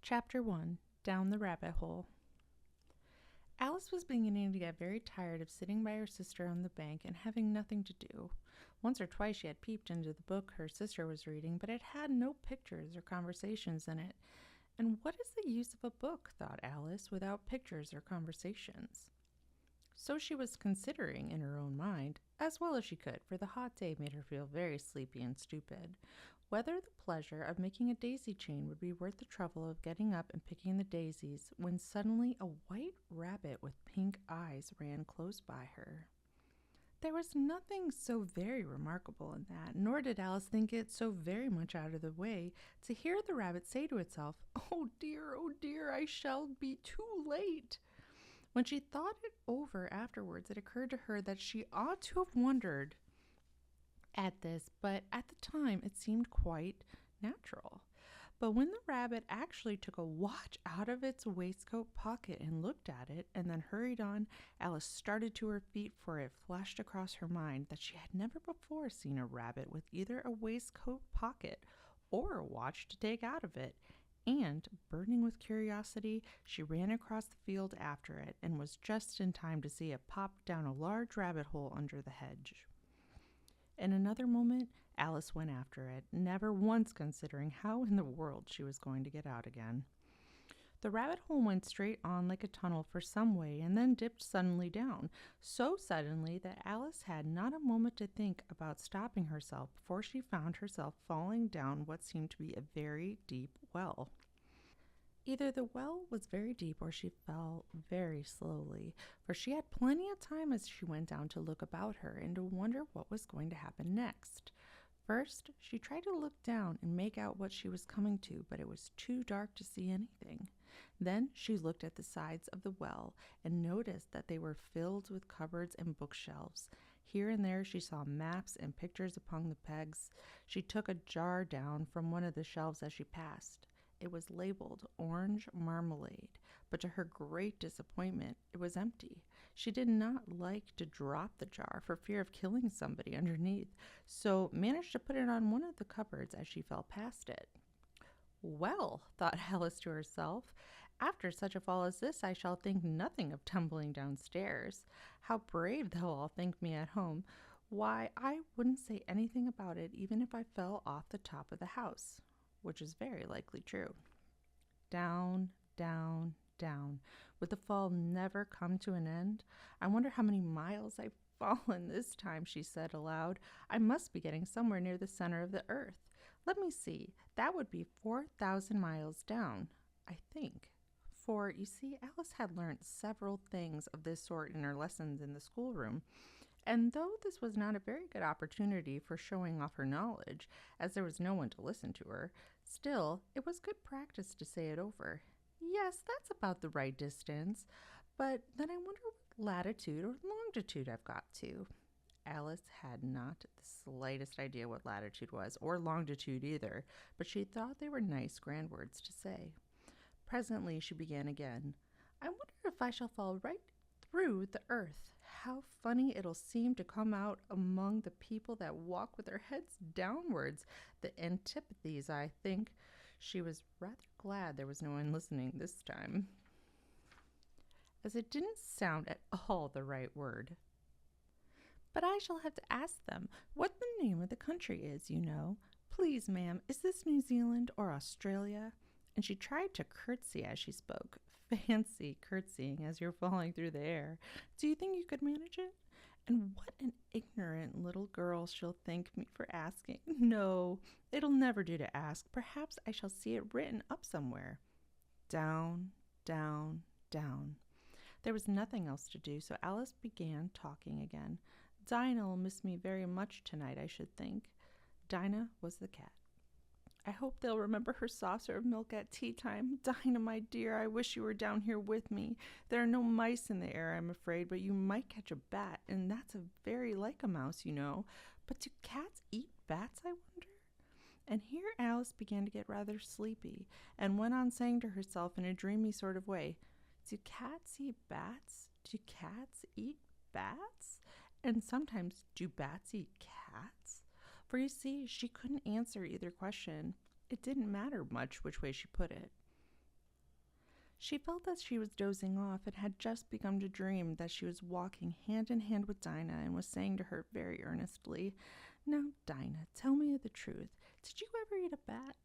Chapter 1 Down the Rabbit Hole. Alice was beginning to get very tired of sitting by her sister on the bank and having nothing to do. Once or twice she had peeped into the book her sister was reading, but it had no pictures or conversations in it. And what is the use of a book, thought Alice, without pictures or conversations? So she was considering in her own mind, as well as she could, for the hot day made her feel very sleepy and stupid, whether the pleasure of making a daisy chain would be worth the trouble of getting up and picking the daisies, when suddenly a white rabbit with pink eyes ran close by her. There was nothing so very remarkable in that, nor did Alice think it so very much out of the way to hear the rabbit say to itself, oh dear, I shall be too late." When she thought it over afterwards, it occurred to her that she ought to have wondered at this, but at the time it seemed quite natural. But when the rabbit actually took a watch out of its waistcoat pocket and looked at it, and then hurried on, Alice started to her feet, for it flashed across her mind that she had never before seen a rabbit with either a waistcoat pocket or a watch to take out of it. And, burning with curiosity, she ran across the field after it, and was just in time to see it pop down a large rabbit hole under the hedge. In another moment, Alice went after it, never once considering how in the world she was going to get out again. The rabbit hole went straight on like a tunnel for some way, and then dipped suddenly down, so suddenly that Alice had not a moment to think about stopping herself before she found herself falling down what seemed to be a very deep well. Either the well was very deep or she fell very slowly, for she had plenty of time as she went down to look about her and to wonder what was going to happen next. First, she tried to look down and make out what she was coming to, but it was too dark to see anything. Then she looked at the sides of the well and noticed that they were filled with cupboards and bookshelves. Here and there she saw maps and pictures upon the pegs. She took a jar down from one of the shelves as she passed. It was labeled orange marmalade, but to her great disappointment, it was empty. She did not like to drop the jar for fear of killing somebody underneath, so managed to put it on one of the cupboards as she fell past it. Well, thought Alice to herself, after such a fall as this, I shall think nothing of tumbling downstairs. How brave they'll all think me at home. Why, I wouldn't say anything about it even if I fell off the top of the house, which is very likely true. Down, down, down. Would the fall never come to an end? I wonder how many miles I've fallen this time, she said aloud. I must be getting somewhere near the center of the earth. Let me see. That would be 4,000 miles down, I think. For, you see, Alice had learned several things of this sort in her lessons in the schoolroom, and though this was not a very good opportunity for showing off her knowledge, as there was no one to listen to her, still, it was good practice to say it over. Yes, that's about the right distance, but then I wonder what latitude or longitude I've got to. Alice had not the slightest idea what latitude was, or longitude either, but she thought they were nice grand words to say. Presently she began again. I wonder if I shall fall right through the earth. How funny it'll seem to come out among the people that walk with their heads downwards. The antipathies, I think. She was rather glad there was no one listening this time, as it didn't sound at all the right word. But I shall have to ask them what the name of the country is, you know. Please, ma'am, is this New Zealand or Australia? And she tried to curtsy as she spoke. Fancy curtsying as you're falling through the air. Do you think you could manage it? And what an ignorant little girl she'll think me for asking. No, it'll never do to ask. Perhaps I shall see it written up somewhere. Down, down, down. There was nothing else to do, so Alice began talking again. Dinah'll miss me very much tonight, I should think. Dinah was the cat. I hope they'll remember her saucer of milk at tea time. Dinah, my dear, I wish you were down here with me. There are no mice in the air, I'm afraid, but you might catch a bat, and that's a very like a mouse, you know. But do cats eat bats, I wonder? And here Alice began to get rather sleepy, and went on saying to herself in a dreamy sort of way, do cats eat bats? Do cats eat bats? And sometimes, do bats eat cats? For you see, she couldn't answer either question. It didn't matter much which way she put it. She felt that she was dozing off and had just begun to dream that she was walking hand in hand with Dinah and was saying to her very earnestly, "Now, Dinah, tell me the truth. Did you ever eat a bat?"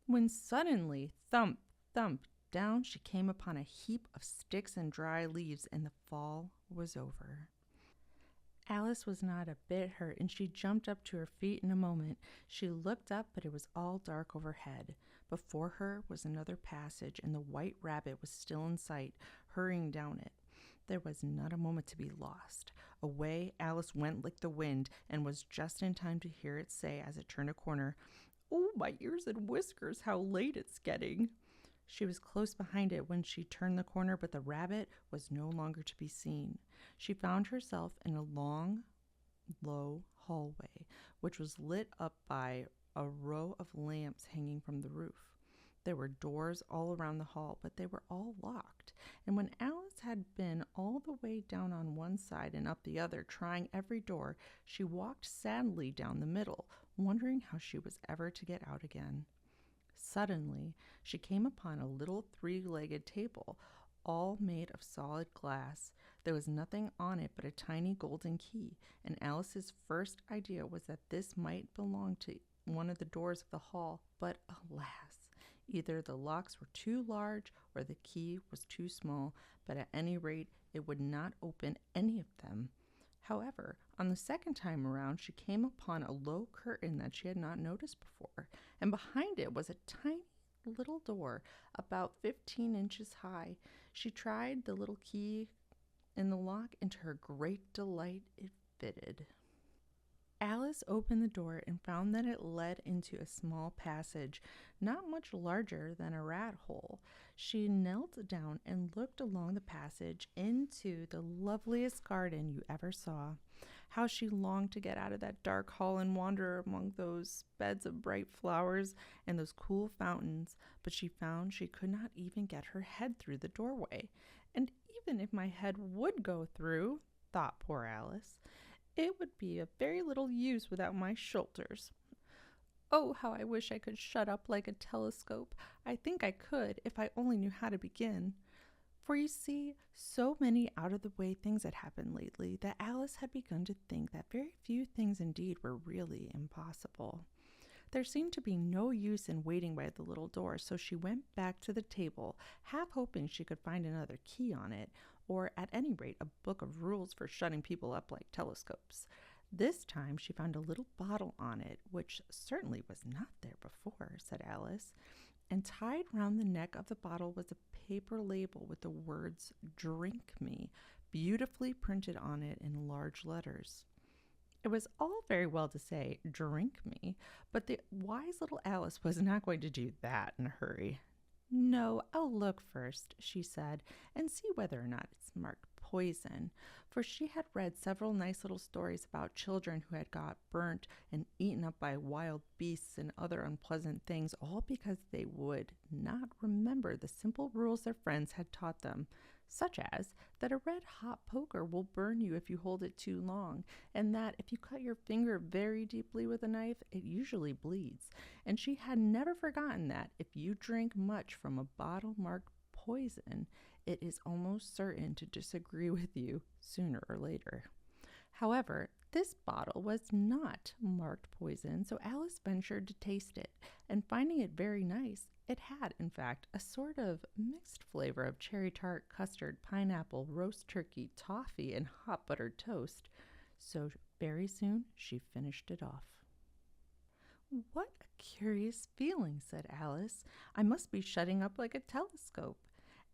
When suddenly, thump, thump, down she came upon a heap of sticks and dry leaves, and the fall was over. Alice was not a bit hurt, and she jumped up to her feet in a moment. She looked up, but it was all dark overhead. Before her was another passage, and the white rabbit was still in sight, hurrying down it. There was not a moment to be lost. Away Alice went like the wind, and was just in time to hear it say as it turned a corner, "Oh, my ears and whiskers, how late it's getting." She was close behind it when she turned the corner, but the rabbit was no longer to be seen. She found herself in a long, low hallway, which was lit up by a row of lamps hanging from the roof. There were doors all around the hall, but they were all locked. And when Alice had been all the way down on one side and up the other, trying every door, she walked sadly down the middle, wondering how she was ever to get out again. Suddenly, she came upon a little three-legged table, all made of solid glass. There was nothing on it but a tiny golden key, and Alice's first idea was that this might belong to one of the doors of the hall, but alas, either the locks were too large or the key was too small, but at any rate, it would not open any of them. However, on the second time around, she came upon a low curtain that she had not noticed before, and behind it was a tiny little door about 15 inches high. She tried the little key in the lock, and to her great delight, it fitted. Alice opened the door and found that it led into a small passage, not much larger than a rat hole. She knelt down and looked along the passage into the loveliest garden you ever saw. How she longed to get out of that dark hall and wander among those beds of bright flowers and those cool fountains, but she found she could not even get her head through the doorway. And even if my head would go through, thought poor Alice, it would be of very little use without my shoulders. Oh, how I wish I could shut up like a telescope. I think I could if I only knew how to begin. For you see, so many out-of-the-way things had happened lately that Alice had begun to think that very few things indeed were really impossible. There seemed to be no use in waiting by the little door, so she went back to the table, half hoping she could find another key on it, or at any rate a book of rules for shutting people up like telescopes. This time she found a little bottle on it, which certainly was not there before, said Alice, and tied round the neck of the bottle was a paper label with the words "Drink Me" beautifully printed on it in large letters. It was all very well to say, "Drink me," but the wise little Alice was not going to do that in a hurry. "No, I'll look first," she said, "and see whether or not it's marked poison," for she had read several nice little stories about children who had got burnt and eaten up by wild beasts and other unpleasant things, all because they would not remember the simple rules their friends had taught them, such as that a red-hot poker will burn you if you hold it too long, and that if you cut your finger very deeply with a knife, it usually bleeds. And she had never forgotten that if you drink much from a bottle marked poison, it is almost certain to disagree with you sooner or later. However, this bottle was not marked poison, so Alice ventured to taste it, and finding it very nice, it had, in fact, a sort of mixed flavor of cherry tart, custard, pineapple, roast turkey, toffee, and hot buttered toast. So very soon she finished it off. "What a curious feeling," said Alice. "I must be shutting up like a telescope."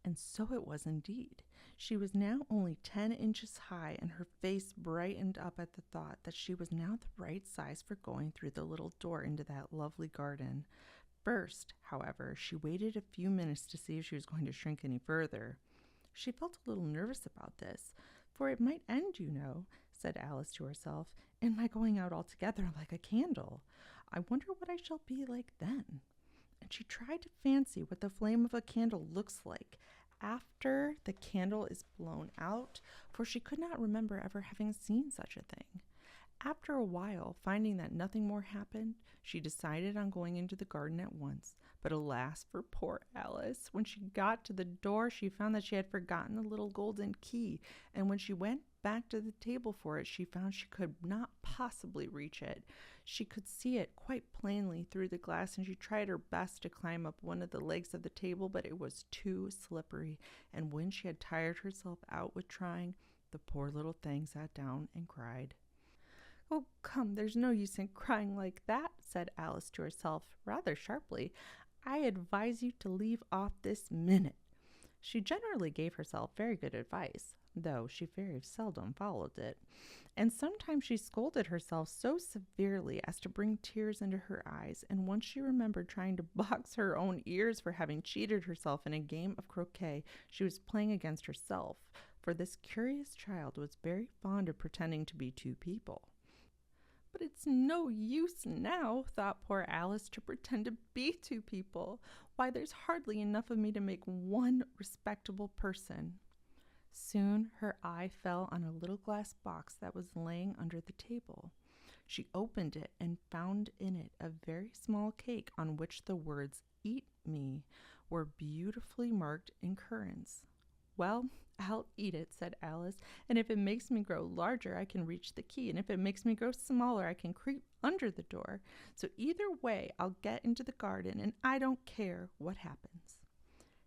And so it was indeed. She was now only 10 inches high, and her face brightened up at the thought that she was now the right size for going through the little door into that lovely garden. First, however, she waited a few minutes to see if she was going to shrink any further. She felt a little nervous about this, for it might end, you know, said Alice to herself, in my going out altogether like a candle. I wonder what I shall be like then. And she tried to fancy what the flame of a candle looks like after the candle is blown out, for she could not remember ever having seen such a thing. After a while, finding that nothing more happened, she decided on going into the garden at once, But alas for poor Alice. When she got to the door, she found that she had forgotten the little golden key, and when she went back to the table for it, she found she could not possibly reach it. She could see it quite plainly through the glass, and she tried her best to climb up one of the legs of the table, but it was too slippery, and when she had tired herself out with trying, the poor little thing sat down and cried. "Oh, come, there's no use in crying like that," said Alice to herself, rather sharply. "I advise you to leave off this minute." She generally gave herself very good advice, though she very seldom followed it, and sometimes she scolded herself so severely as to bring tears into her eyes, and once she remembered trying to box her own ears for having cheated herself in a game of croquet she was playing against herself, for this curious child was very fond of pretending to be two people. "But it's no use now," thought poor Alice, "to pretend to be two people. Why, there's hardly enough of me to make one respectable person." Soon her eye fell on a little glass box that was laying under the table. She opened it and found in it a very small cake on which the words "Eat me" were beautifully marked in currants. "Well, I'll eat it," said Alice, "and if it makes me grow larger, I can reach the key, and if it makes me grow smaller, I can creep under the door. So either way, I'll get into the garden, and I don't care what happens."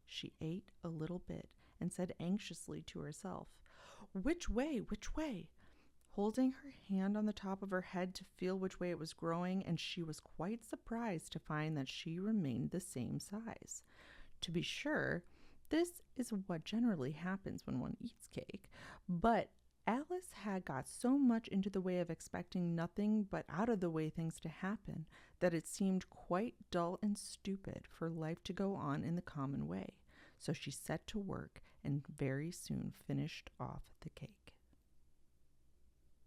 She ate a little bit and said anxiously to herself, "Which way? Which way?" holding her hand on the top of her head to feel which way it was growing, and she was quite surprised to find that she remained the same size. To be sure, this is what generally happens when one eats cake, but Alice had got so much into the way of expecting nothing but out of the way things to happen that it seemed quite dull and stupid for life to go on in the common way. So she set to work and very soon finished off the cake.